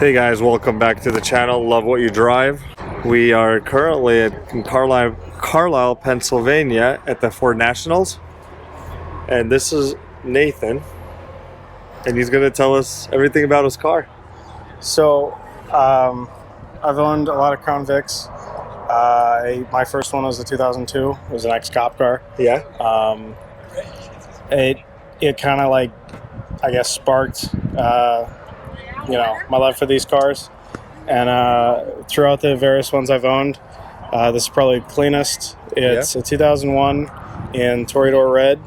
Hey guys, welcome back to the channel. Love what you drive. We are currently in Carlisle, Pennsylvania at the Ford Nationals. And this is Nathan. And he's going to tell us everything about his car. So, I've owned a lot of Crown Vics. My first one was a 2002. It was an ex-cop car. Yeah? It kind of like, I guess, sparked, my love for these cars. And throughout the various ones I've owned, this is probably the cleanest. It's a 2001 in Toreador Red.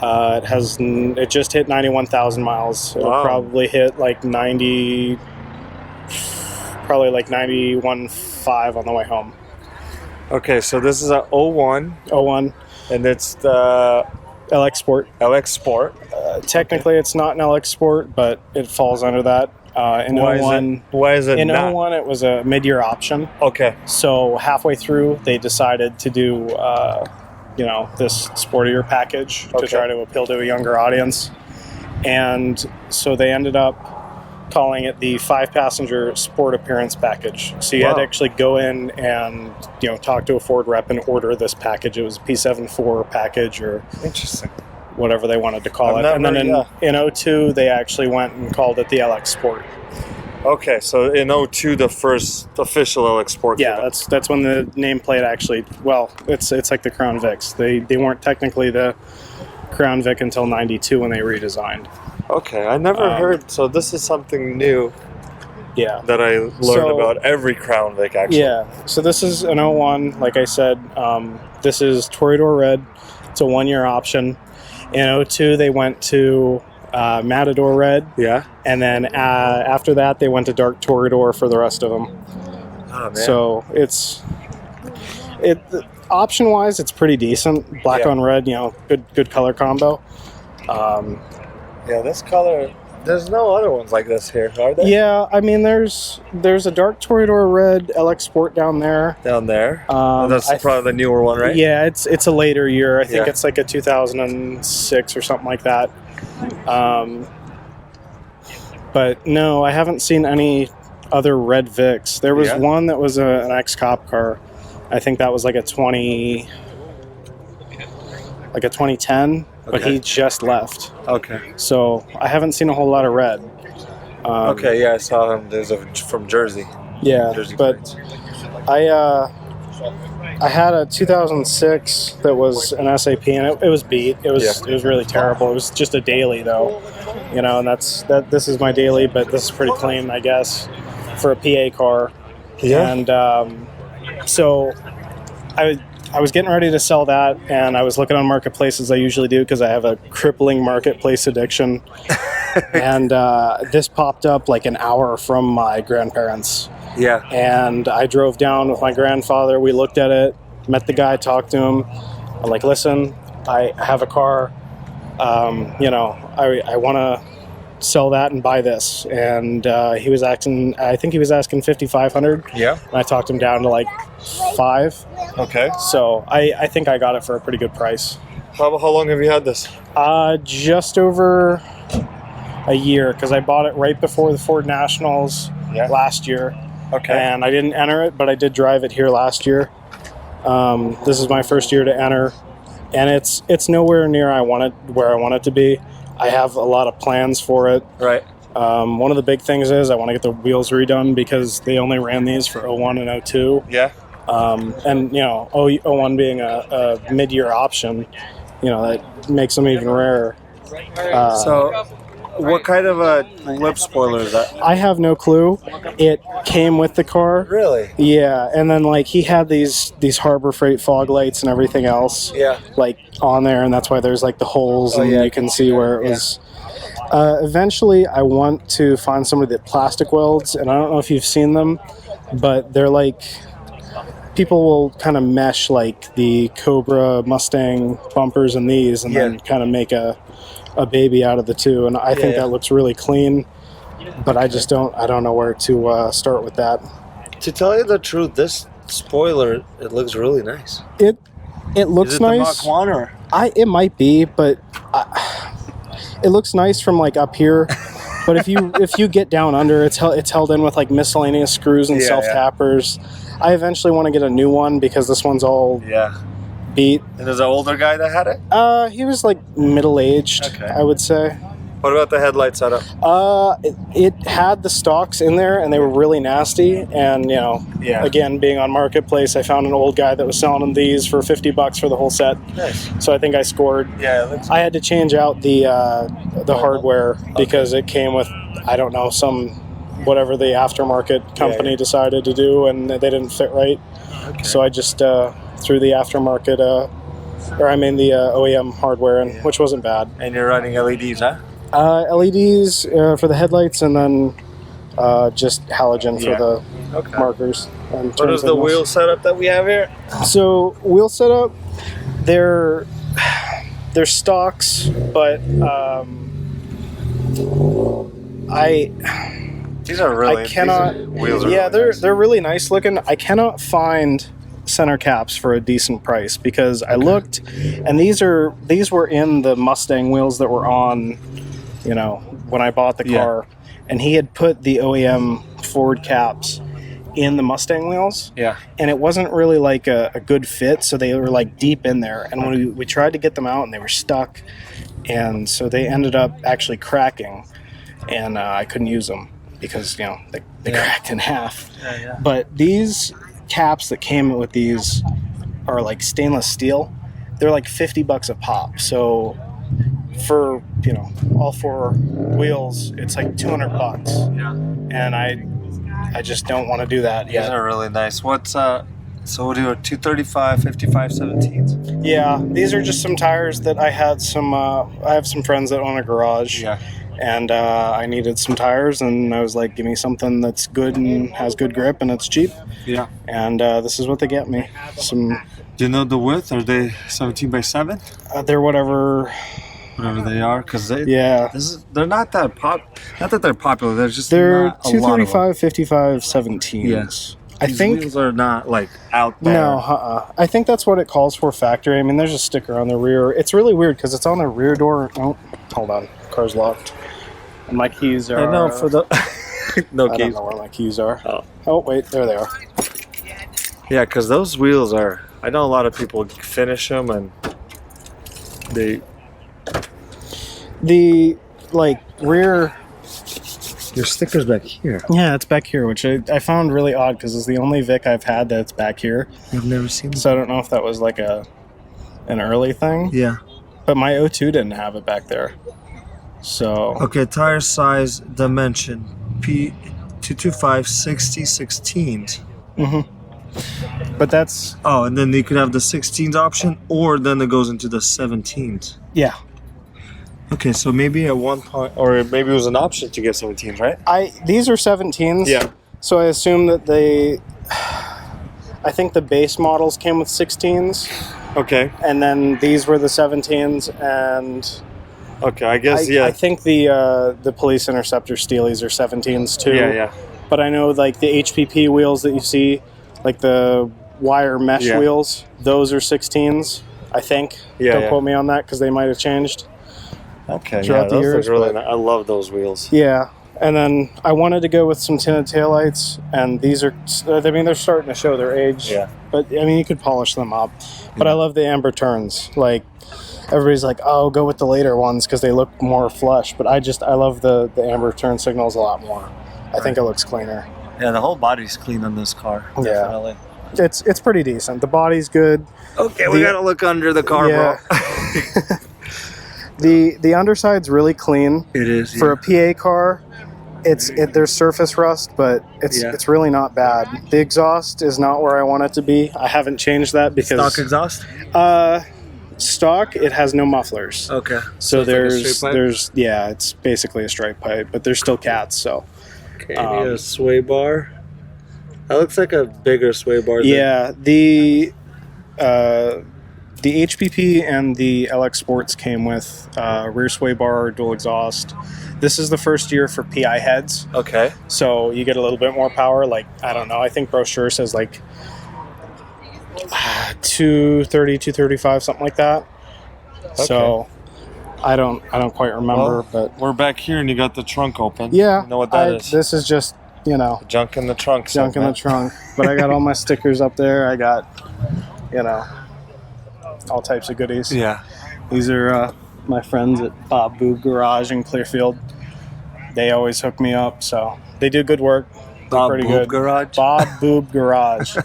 It just hit 91,000 miles. It'll probably hit like 91.5 on the way home. Okay, so this is a 01. 01. And it's the LX Sport. LX Sport. Technically, it's not an LX Sport, but it falls under that. In Why 01, is it in not? 01, it was a mid-year option. Okay. So halfway through, they decided to do, this sportier package to try to appeal to a younger audience. And so they ended up calling it the 5-passenger sport appearance package. So you had to actually go in and, talk to a Ford rep and order this package. It was a P74 package or Interesting. whatever they wanted to call it. And then in 02, they actually went and called it the LX Sport. Okay, so in 02, the first official LX Sport. Yeah, that's when the nameplate actually, it's like the Crown Vics. They weren't technically the Crown Vic until 92 when they redesigned. Okay, I never heard, so this is something new. Yeah. That I learned about every Crown Vic, actually. Yeah, so this is an 01, like I said. This is Toreador Red. It's a 1-year option. In 02, they went to Matador Red. Yeah. And then after that, they went to Dark Toreador for the rest of them. Oh, man. So option-wise, it's pretty decent. Black on red, good color combo. Yeah, this color, there's no other ones like this here, are there? Yeah, I mean, there's a Dark Toreador Red LX Sport down there. Down there? That's probably the newer one, right? Yeah, it's a later year. I think it's like a 2006 or something like that. But no, I haven't seen any other red Vics. There was one that was an ex-cop car. I think that was like a 2010, but he just left. Okay. So I haven't seen a whole lot of red. Okay, yeah, I saw him. There's from Jersey. Yeah, Jersey but plates. I had a 2006 that was an SAP, and it was beat. It was really terrible. It was just a daily though, and this is my daily, but this is pretty clean, I guess, for a PA car. Yeah. And so I was getting ready to sell that, and I was looking on marketplace as I usually do because I have a crippling marketplace addiction. And this popped up like an hour from my grandparents. Yeah. And I drove down with my grandfather. We looked at it, met the guy, talked to him. I'm like, listen, I have a car. I want to sell that and buy this. And he was asking, I think he was asking $5,500. Yeah. And I talked him down to like $5,000. Okay. So I think I got it for a pretty good price. How long have you had this? Just over a year, because I bought it right before the Ford Nationals last year. Okay. And I didn't enter it, but I did drive it here last year. This is my first year to enter, and it's nowhere near where I want it to be. I have a lot of plans for it. Right. One of the big things is I want to get the wheels redone because they only ran these for 01 and 02. Yeah. And 01 being a mid-year option, that makes them even rarer. So, what kind of a lip spoiler is that? I have no clue. It came with the car. Really? Yeah, and then he had these Harbor Freight fog lights and everything else. Yeah. On there, and that's why there's the holes, and you can see where it was. Eventually, I want to find somebody that plastic welds, and I don't know if you've seen them, but they're people will kind of mesh the Cobra Mustang bumpers and these, and then kind of make a baby out of the two, and I think that looks really clean, but I don't know where to start with that. To tell you the truth, this spoiler, it looks really nice. It looks nice. Is it the Mach 1 or? It might be, but it looks nice from up here. But if you get down under, it's held in with like miscellaneous screws and self tappers. I eventually want to get a new one because this one's all beat. And there's an older guy that had it? He was like middle-aged, I would say. What about the headlight setup? It had the stalks in there, and they were really nasty. And again, being on Marketplace, I found an old guy that was selling them these for $50 for the whole set. Nice. So I think I scored. Yeah, it looks. I had to change out the hardware because it came with whatever the aftermarket company decided to do, and they didn't fit right. Okay. So I just threw the aftermarket, the OEM hardware in, which wasn't bad. And you're running LEDs, huh? LEDs for the headlights, and then just halogen for the markers. What is the wheel setup that we have here? So wheel setup, they're stocks, but these are really. Wheels are they're really nice looking. I cannot find center caps for a decent price because I looked, and these were in the Mustang wheels that were on, when I bought the car, and he had put the OEM forward caps in the Mustang wheels. Yeah. And it wasn't really like a good fit, so they were like deep in there. And when we tried to get them out, and they were stuck, and so they ended up actually cracking, and I couldn't use them because they cracked in half. But these caps that came with these are like stainless steel. They're like $50 a pop. So for all four wheels, it's like $200. Yeah. And I just don't want to do that yet. These are really nice. What's so we'll do a 235, 55, 17s. Yeah, these are just some tires that I had I have some friends that own a garage. Yeah. And I needed some tires, and I was like, give me something that's good and has good grip, and it's cheap. Yeah. And this is what they get me. Do you know the width? Are they 17 by 7? They're whatever they are, because they're not that Not that they're popular. They're 235, 55, 17s. Yes. I think wheels are not like out there. No, I think that's what it calls for factory. I mean, there's a sticker on the rear. It's really weird because it's on the rear door. Oh, hold on, car's locked. And my keys are. I know for the no keys. I don't know where my keys are. Oh wait, there they are. Yeah, because those wheels are. I know a lot of people finish them, and the rear. Your sticker's back here. Yeah, it's back here, which I found really odd because it's the only Vic I've had that's back here. I've never seen it. So I don't know if that was like an early thing. Yeah. But my O2 didn't have it back there. So. Okay, tire size, dimension, P225 60 16s. Mm-hmm. But that's. Oh, and then you could have the 16s option, or then it goes into the 17s. Yeah. Okay, so maybe at one point, or maybe it was an option to get 17s, right? These are 17s. Yeah. So I assume that I think the base models came with 16s. Okay. And then these were the 17s, and. Okay, I guess, I think the Police Interceptor Steelies are 17s too. Yeah. But I know like the HPP wheels that you see, like the wire mesh wheels, those are 16s, I think. Don't quote me on that because they might have changed. Okay, throughout the years, really nice. I love those wheels. Yeah, and then I wanted to go with some tinted taillights, and these are, they're starting to show their age. Yeah. But, you could polish them up. But I love the amber turns. Like, everybody's like, oh, go with the later ones because they look more flush. But I love the amber turn signals a lot more. I think it looks cleaner. Yeah, the whole body's clean on this car. Definitely. Yeah. It's pretty decent. The body's good. Okay, we got to look under the car, bro. The underside's really clean. It is for a PA car. There's surface rust, but it's really not bad. The exhaust is not where I want it to be. I haven't changed that because stock exhaust. Stock, it has no mufflers. Okay. So there's it's basically a straight pipe, but there's still cats. So. Okay. A sway bar. That looks like a bigger sway bar. Yeah. The HPP and the LX Sports came with rear sway bar, dual exhaust. This is the first year for PI heads. Okay. So you get a little bit more power. Like, I don't know. I think brochure says like 230, 235, something like that. Okay. So I don't quite remember, but we're back here and you got the trunk open. yeah, You know what that is? This is just, you know, Junk in the trunk. junk in the trunk. But I got all my stickers up there. I got, you know, all types of goodies. Yeah. These are my friends at Bob Boob Garage in Clearfield. They always hook me up, so they do good work. Bob pretty Boob good. Garage? Bob Boob Garage.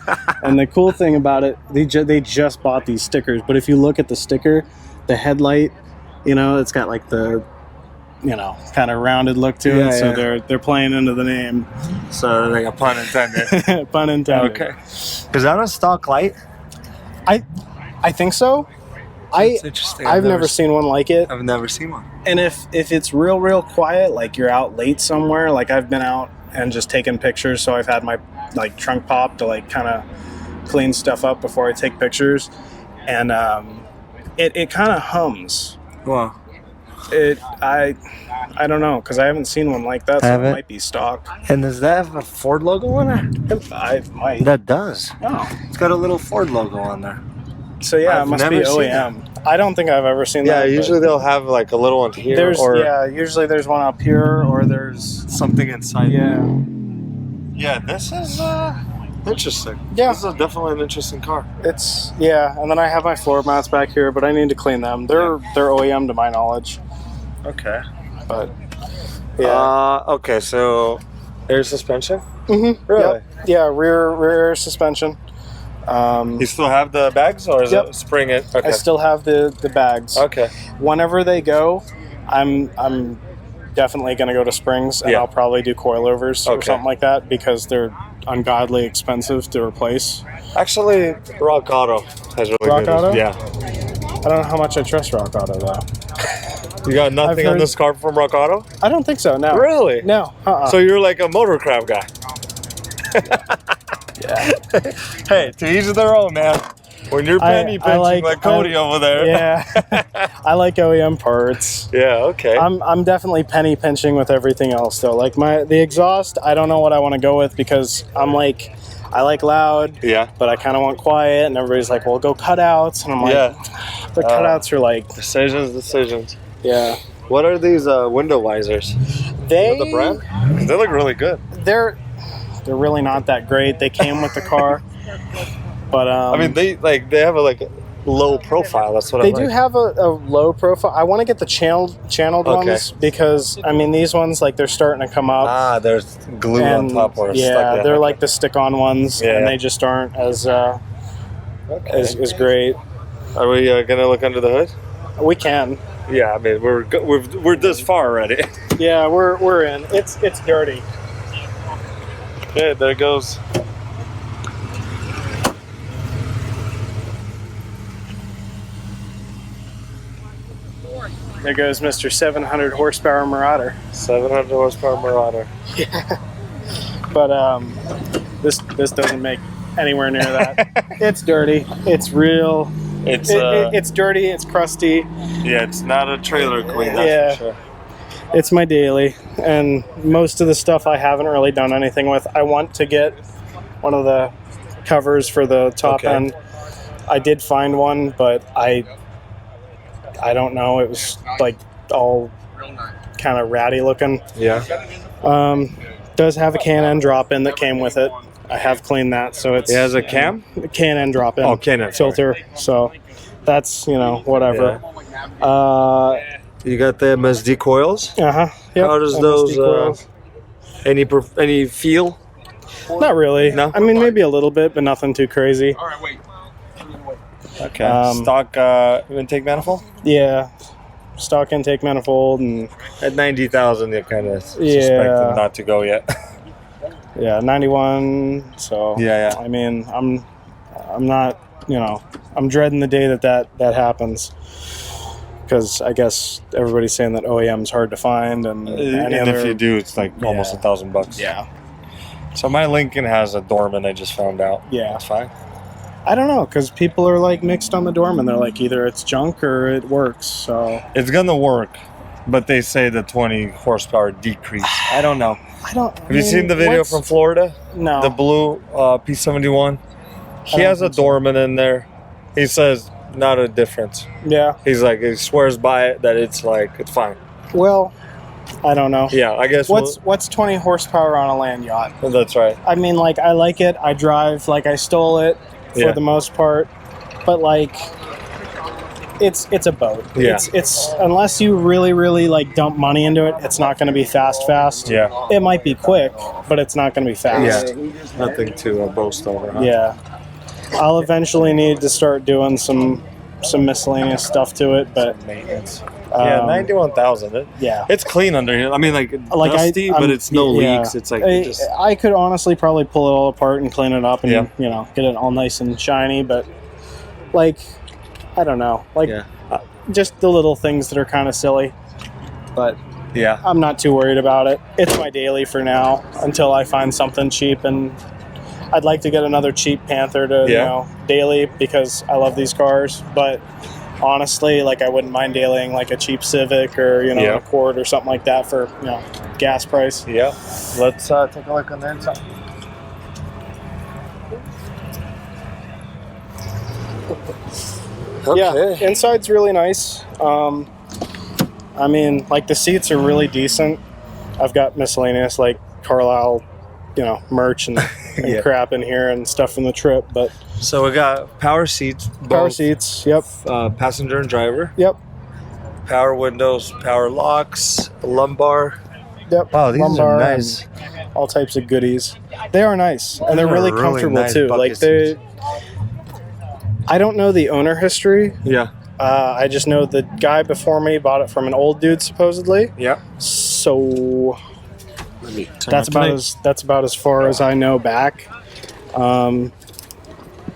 And the cool thing about it, they just bought these stickers, but if you look at the sticker, the headlight, you know, it's got like the, you know, kind of rounded look to it, so they're playing into the name. So like a pun intended. Pun intended. Okay. Is that a stock light? I think so. That's interesting. I've never seen one like it. I've never seen one. And if it's real quiet, like you're out late somewhere, like I've been out and just taken pictures, so I've had my like trunk pop to like kind of clean stuff up before I take pictures, and it kind of hums. Wow. I don't know, because I haven't seen one like that, so it might be stock. And does that have a Ford logo on it? I might. That does. Oh. It's got a little Ford logo on there. So yeah, I've it must be never seen OEM. I don't think I've ever seen Yeah, that. usually they'll have like a little one here. Usually there's one up here, or there's something inside. Yeah. Yeah, this is interesting. Yeah. This is definitely an interesting car. And then I have my floor mats back here, but I need to clean them. They're OEM to my knowledge. Okay. But yeah. Okay, so air suspension? Mm-hmm. Really? Yep. Yeah, rear suspension. You still have the bags, or is it spring it? Okay. I still have the bags. Okay. Whenever they go, I'm definitely going to go to Springs, and I'll probably do coilovers or something like that, because they're ungodly expensive to replace. Actually, Rock Auto has really Rock good. Auto? Yeah. I don't know how much I trust Rock Auto though. You got nothing on this car from Rock Auto? I don't think so. No. Really? No. So you're like a motorcraft guy. Yeah. Hey, to each their own, man. When you're penny pinching like Cody over there. Yeah. I like OEM parts. Yeah, okay. I'm definitely penny pinching with everything else though. Like the exhaust, I don't know what I want to go with, because I like loud. Yeah. But I kind of want quiet, and everybody's like, "Well, go cutouts," and I'm like, "The cutouts are like decisions." Yeah. What are these window visors? The brand? 'Cause they look really good. They're really not that great. They came with the car, but I mean, they have a low profile. That's what they do have a low profile. I want to get the channeled ones, because I mean these ones, like, they're starting to come up. There's glue on top or stuck. They're like the stick-on ones, and they just aren't as great. Are we gonna look under the hood? We can. Yeah, I mean we're this far already. Yeah, we're in. It's dirty. Okay, there goes. There goes Mr. 700 horsepower Marauder. 700 horsepower Marauder. Yeah. But this doesn't make anywhere near that. It's dirty. It's real. It's dirty. It's crusty. Yeah, it's not a trailer queen. That's for sure. It's my daily, and most of the stuff I haven't really done anything with. I want to get one of the covers for the top end. I did find one, but I don't know. It was like all kind of ratty looking. Yeah. Does have a Can-N drop-in that came with it. I have cleaned that, so it's. It has a cam? Can-N drop-in. Oh, Can-N filter. So that's, whatever. Yeah. You got the MSD coils? Uh-huh. Yep. How does those any feel? Not really. No? I mean, maybe a little bit, but nothing too crazy. All right, wait. Okay. Stock intake manifold? Yeah. Stock intake manifold, and at 90,000 you kind of suspect them not to go yet. Yeah, 91. So yeah. I mean, I'm not, I'm dreading the day that happens. Because I guess everybody's saying that OEM's hard to find, and if you do, it's like almost $1,000. Yeah. So my Lincoln has a Dorman. I just found out. Yeah, that's fine. I don't know, because people are like mixed on the Dorman. They're like, either it's junk or it works. So it's gonna work, but they say the 20 horsepower decrease. I don't know. Have you seen the video from Florida? No. The blue P71. He has a Dorman in there. He says not a difference. Yeah. He's like, he swears by it that it's like, it's fine. Well, I don't know. Yeah, I guess. What's 20 horsepower on a land yacht? That's right. I mean, like, I like it. I drive like I stole it for the most part, but like, it's a boat. Yeah. It's unless you really like dump money into it, it's not going to be fast. Yeah. It might be quick, but it's not going to be fast. Yeah. Nothing to boast over. Huh? Yeah. I'll eventually need to start doing some miscellaneous stuff to it, but maintenance. Yeah, 91,000. Yeah, it's clean under here. I mean, like dusty, but it's no leaks. It's like I could honestly probably pull it all apart and clean it up and you know, get it all nice and shiny. But like, I don't know, like just the little things that are kind of silly. But yeah, I'm not too worried about it. It's my daily for now until I find something cheap, and I'd like to get another cheap Panther to you know daily because I love these cars. But honestly, like I wouldn't mind dailying like a cheap Civic or you know a Accord or something like that for you know gas price. Yeah, let's take a look on the inside. Okay. Yeah, inside's really nice. I mean, like the seats are really decent. I've got miscellaneous like Carlisle, you know, merch and crap in here and stuff from the trip. But so we got power seats. Power seats. Yep. Passenger and driver. Yep. Power windows, power locks, lumbar. Yep. Wow, these are nice. All types of goodies. They are nice, and they're really comfortable nice too. Like they. I don't know the owner history. Yeah. I just know the guy before me bought it from an old dude supposedly. Yeah. So that's about as far as I know back.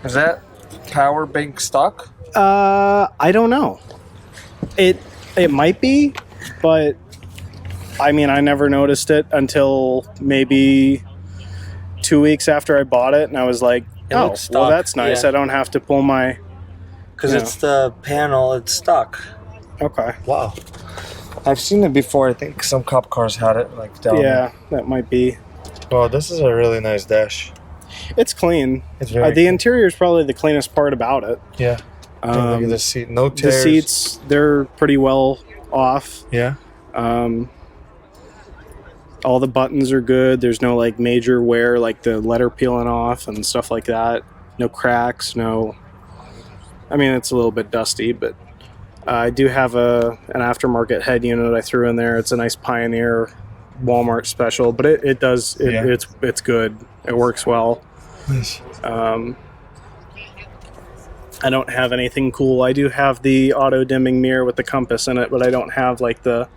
Is that power bank stock? I don't know. It might be, but I mean I never noticed it until maybe 2 weeks after I bought it, and I was like, oh, well that's nice. I don't have to pull my... Because it's the panel, it's stock. Okay. Wow. I've seen it before. I think some cop cars had it like down there. That might be. Well, this is a really nice dash. It's clean. It's very the interior is probably the cleanest part about it. Yeah. Look at the seat. No tears. The seats, they're pretty well off. Yeah. All the buttons are good. There's no like major wear, like the letter peeling off and stuff like that. No cracks, no... I mean, it's a little bit dusty, but I do have an aftermarket head unit I threw in there. It's a nice Pioneer Walmart special, but it's good. It works well. Nice. I don't have anything cool. I do have the auto dimming mirror with the compass in it, but I don't have like the...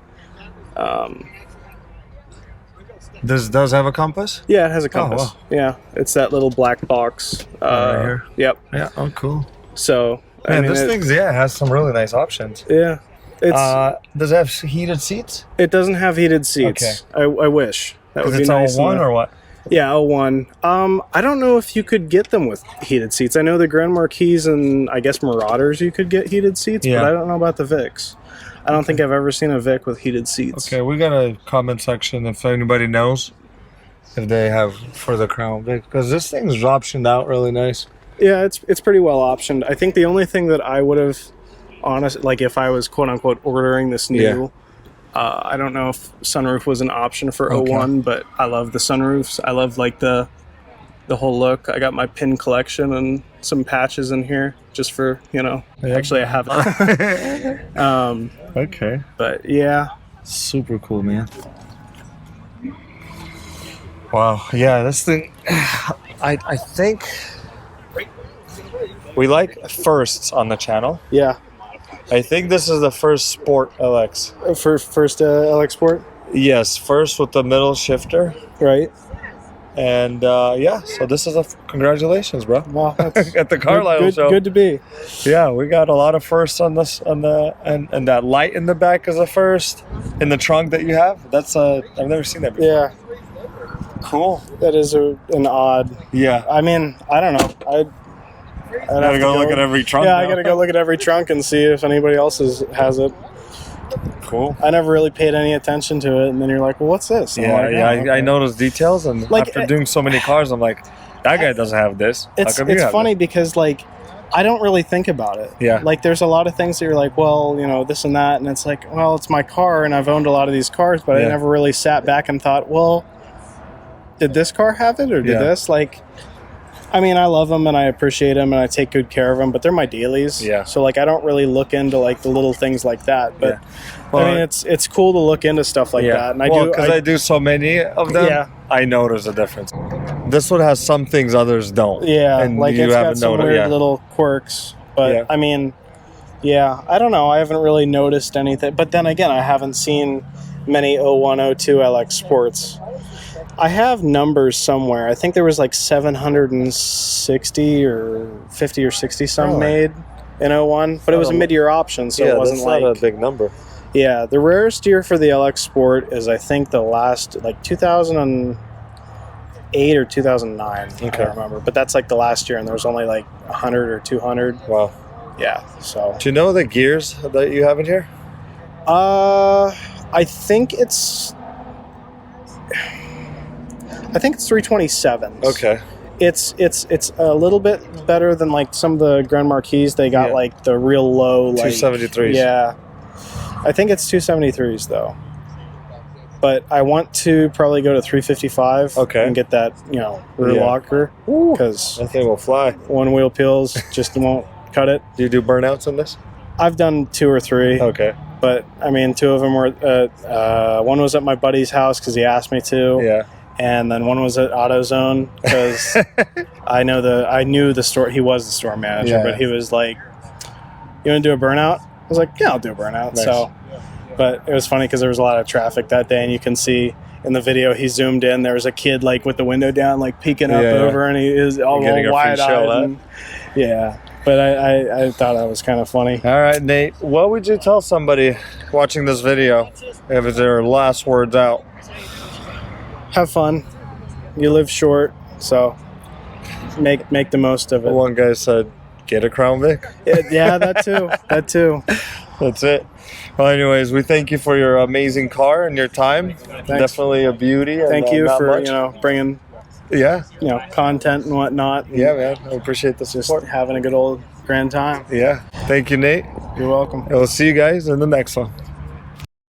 This does have a compass? Yeah, it has a compass. Oh, wow. Yeah, it's that little black box. Right here? Yep. Yeah, oh, cool. So, man, I mean, this thing has some really nice options. Yeah. Does it have heated seats? It doesn't have heated seats. Okay. I wish. That would be nice. It's 01 or what? Yeah, 01. I don't know if you could get them with heated seats. I know the Grand Marquis and I guess Marauders you could get heated seats, but I don't know about the Vics. I don't think I've ever seen a Vic with heated seats. Okay, we got a comment section if anybody knows if they have for the Crown Vic, because this thing's optioned out really nice. Yeah, it's pretty well optioned. I think the only thing that I would have, like if I was quote unquote ordering this new, I don't know if sunroof was an option for 01, but I love the sunroofs. I love like the whole look. I got my pin collection and some patches in here just for, you know, actually I have it. Okay. But yeah. Super cool, man. Wow. Yeah, this thing, I think we like firsts on the channel. Yeah. I think this is the first Sport LX. First LX Sport? Yes, first with the middle shifter. Right. And so this is congratulations, bro. Well, that's at the Carlisle show. Good to be. Yeah, we got a lot of firsts on this, and that light in the back is a first. In the trunk that you have, that's I've never seen that before. Yeah. Cool. That is an odd. Yeah. I mean, I don't know. I'd gotta go look at every trunk. Yeah, I gotta go look at every trunk and see if anybody else has it. Cool. I never really paid any attention to it, and then you're like, well, what's this? And I noticed details, and like, after doing so many cars, I'm like, that guy doesn't have this. It's funny because like I don't really think about it. Yeah. Like, there's a lot of things that you're like, well, you know, this and that, and it's like, well, it's my car, and I've owned a lot of these cars, but I never really sat back and thought, well, did this car have it, or did this? Like, I mean, I love them, and I appreciate them, and I take good care of them, but they're my dailies. Yeah. So, like, I don't really look into, like, the little things like that, but, well, I mean, it's cool to look into stuff like that, and I do so many of them. Yeah. I notice a difference. This one has some things others don't. Yeah, and like you it's got haven't some noticed. weird little quirks. But I mean, I don't know. I haven't really noticed anything. But then again, I haven't seen many 01, 02 LX Sports. I have numbers somewhere. I think there was like 760 or 50 or 60 some made in 01. But it was a mid-year option, so it wasn't that's not a big number. Yeah, the rarest year for the LX Sport is, I think, the last, like, 2008 or 2009. I don't remember. But that's, like, the last year, and there was only, like, 100 or 200. Wow. Yeah, so. Do you know the gears that you have in here? I think it's 327s. Okay. It's a little bit better than, like, some of the Grand Marquis. They got, like, the real low, like... 273s. Yeah. I think it's 273s, though. But I want to probably go to 355 and get that, you know, rear locker, because that thing will fly. One wheel peels just won't cut it. Do you do burnouts on this? I've done 2 or 3. Okay. But, I mean, 2 of them were... one was at my buddy's house because he asked me to. Yeah. And then one was at AutoZone because I knew the store. He was the store manager, but he was like, "You want to do a burnout?" I was like, "Yeah, I'll do a burnout." Nice. So, but it was funny because there was a lot of traffic that day, and you can see in the video he zoomed in. There was a kid like with the window down, like peeking up over, and he is all wide-eyed. Yeah, but I thought that was kind of funny. All right, Nate, what would you tell somebody watching this video if it's their last words out? Have fun. You live short, so make the most of it. One guy said, "Get a Crown Vic." Yeah, that too. That too. That's it. Well, anyways, we thank you for your amazing car and your time. Thanks. Definitely a beauty. And, thank you for bringing content and whatnot. And yeah, man. I appreciate the support. Just having a good old grand time. Yeah. Thank you, Nate. You're welcome. And we'll see you guys in the next one.